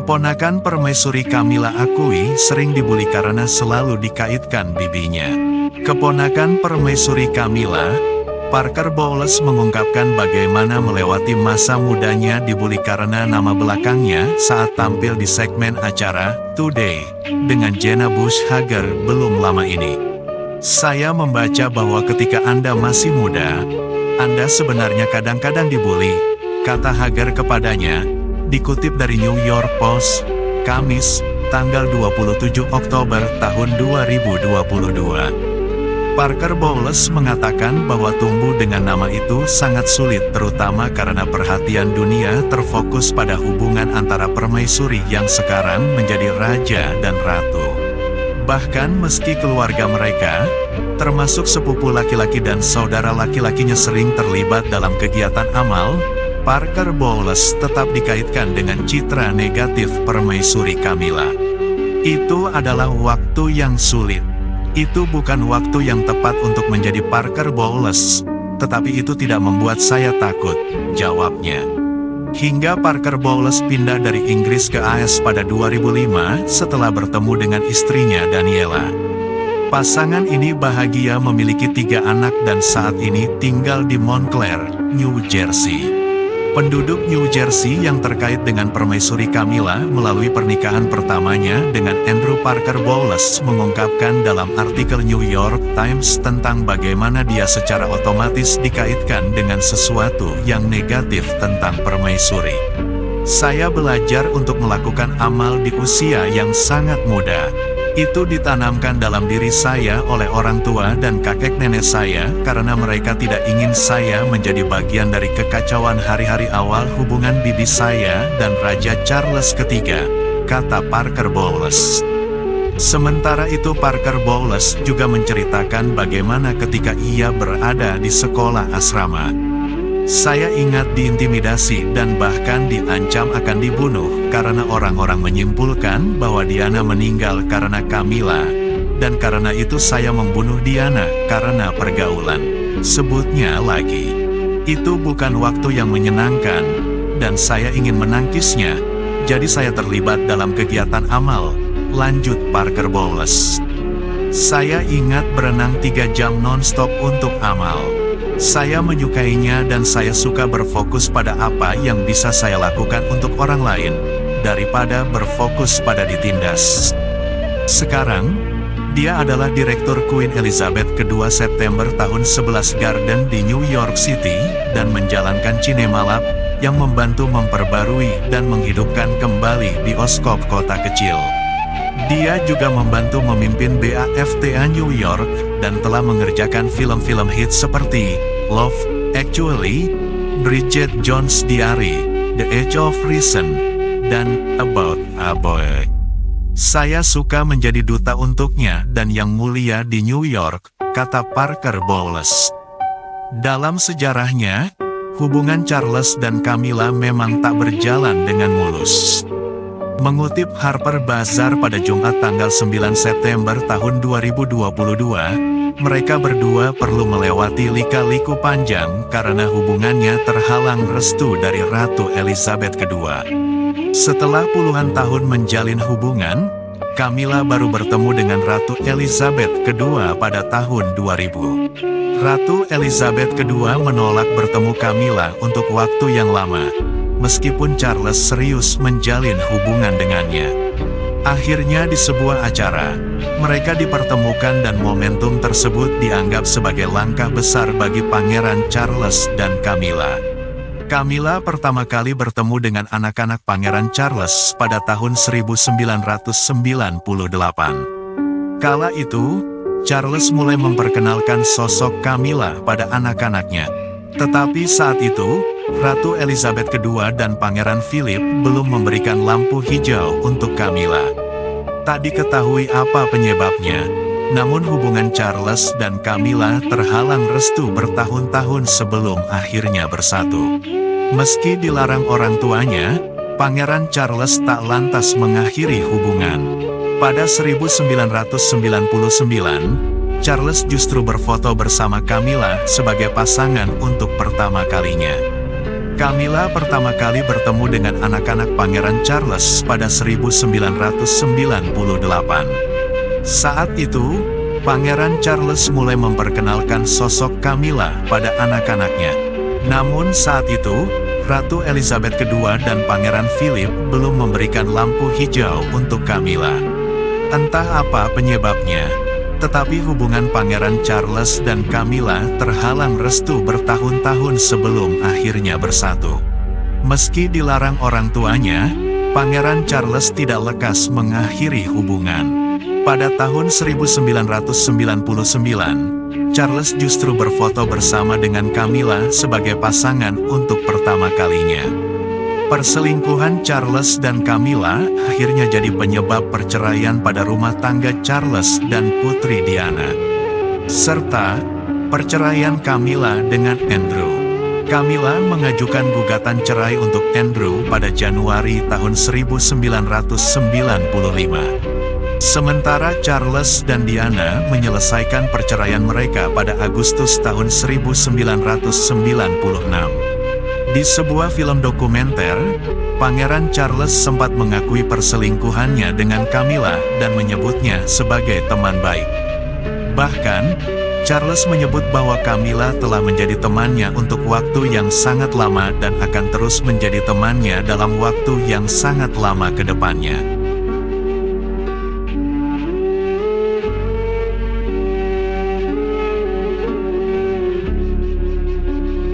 Keponakan permaisuri Camilla akui sering dibuli karena selalu dikaitkan bibinya. Keponakan permaisuri Camilla, Parker Bowles mengungkapkan bagaimana melewati masa mudanya dibuli karena nama belakangnya saat tampil di segmen acara Today dengan Jenna Bush Hager belum lama ini. Saya membaca bahwa ketika Anda masih muda, Anda sebenarnya kadang-kadang dibuli, kata Hager kepadanya, dikutip dari New York Post, Kamis, tanggal 27 Oktober tahun 2022. Parker Bowles mengatakan bahwa tumbuh dengan nama itu sangat sulit terutama karena perhatian dunia terfokus pada hubungan antara permaisuri yang sekarang menjadi raja dan ratu. Bahkan meski keluarga mereka, termasuk sepupu laki-laki dan saudara laki-lakinya sering terlibat dalam kegiatan amal, Parker Bowles tetap dikaitkan dengan citra negatif permaisuri Camilla. Itu adalah waktu yang sulit. Itu bukan waktu yang tepat untuk menjadi Parker Bowles, tetapi itu tidak membuat saya takut, jawabnya. Hingga Parker Bowles pindah dari Inggris ke AS pada 2005 setelah bertemu dengan istrinya Daniela. Pasangan ini bahagia memiliki 3 anak dan saat ini tinggal di Montclair, New Jersey. Penduduk New Jersey yang terkait dengan permaisuri Camilla melalui pernikahan pertamanya dengan Andrew Parker Bowles mengungkapkan dalam artikel New York Times tentang bagaimana dia secara otomatis dikaitkan dengan sesuatu yang negatif tentang permaisuri. Saya belajar untuk melakukan amal di usia yang sangat muda. Itu ditanamkan dalam diri saya oleh orang tua dan kakek nenek saya karena mereka tidak ingin saya menjadi bagian dari kekacauan hari-hari awal hubungan bibi saya dan Raja Charles III, kata Parker Bowles. Sementara itu Parker Bowles juga menceritakan bagaimana ketika ia berada di sekolah asrama. Saya ingat diintimidasi dan bahkan diancam akan dibunuh karena orang-orang menyimpulkan bahwa Diana meninggal karena Camilla, dan karena itu saya membunuh Diana karena pergaulan. Sebutnya lagi, itu bukan waktu yang menyenangkan, dan saya ingin menangkisnya, jadi saya terlibat dalam kegiatan amal, lanjut Parker Bowles. Saya ingat berenang 3 jam non-stop untuk amal. Saya menyukainya dan saya suka berfokus pada apa yang bisa saya lakukan untuk orang lain, daripada berfokus pada ditindas. Sekarang, dia adalah Direktur Queen Elizabeth II September tahun 11 Garden di New York City, dan menjalankan Cinema Lab, yang membantu memperbarui dan menghidupkan kembali bioskop kota kecil. Dia juga membantu memimpin BAFTA New York, dan telah mengerjakan film-film hits seperti Love Actually, Bridget Jones's Diary, The Age of Reason, dan About a Boy. Saya suka menjadi duta untuknya dan yang mulia di New York, kata Parker Bowles. Dalam sejarahnya, hubungan Charles dan Camilla memang tak berjalan dengan mulus. Mengutip Harper Bazaar pada Jumat tanggal 9 September tahun 2022, mereka berdua perlu melewati lika-liku panjang karena hubungannya terhalang restu dari Ratu Elizabeth II. Setelah puluhan tahun menjalin hubungan, Camilla baru bertemu dengan Ratu Elizabeth II pada tahun 2000. Ratu Elizabeth II menolak bertemu Camilla untuk waktu yang lama, meskipun Charles serius menjalin hubungan dengannya. Akhirnya di sebuah acara, mereka dipertemukan dan momentum tersebut dianggap sebagai langkah besar bagi Pangeran Charles dan Camilla. Camilla pertama kali bertemu dengan anak-anak Pangeran Charles pada tahun 1998. Kala itu, Charles mulai memperkenalkan sosok Camilla pada anak-anaknya. Tetapi saat itu, Ratu Elizabeth II dan Pangeran Philip belum memberikan lampu hijau untuk Camilla. Tak diketahui apa penyebabnya, namun hubungan Charles dan Camilla terhalang restu bertahun-tahun sebelum akhirnya bersatu. Meski dilarang orang tuanya, Pangeran Charles tak lantas mengakhiri hubungan. Pada 1999, Charles justru berfoto bersama Camilla sebagai pasangan untuk pertama kalinya. Camilla pertama kali bertemu dengan anak-anak Pangeran Charles pada 1998. Saat itu, Pangeran Charles mulai memperkenalkan sosok Camilla pada anak-anaknya. Namun saat itu, Ratu Elizabeth II dan Pangeran Philip belum memberikan lampu hijau untuk Camilla. Entah apa penyebabnya, tetapi hubungan Pangeran Charles dan Camilla terhalang restu bertahun-tahun sebelum akhirnya bersatu. Meski dilarang orang tuanya, Pangeran Charles tidak lekas mengakhiri hubungan. Pada tahun 1999, Charles justru berfoto bersama dengan Camilla sebagai pasangan untuk pertama kalinya. Perselingkuhan Charles dan Camilla akhirnya jadi penyebab perceraian pada rumah tangga Charles dan Putri Diana, serta perceraian Camilla dengan Andrew. Camilla mengajukan gugatan cerai untuk Andrew pada Januari tahun 1995. Sementara Charles dan Diana menyelesaikan perceraian mereka pada Agustus tahun 1996. Di sebuah film dokumenter, Pangeran Charles sempat mengakui perselingkuhannya dengan Camilla dan menyebutnya sebagai teman baik. Bahkan, Charles menyebut bahwa Camilla telah menjadi temannya untuk waktu yang sangat lama dan akan terus menjadi temannya dalam waktu yang sangat lama ke depannya.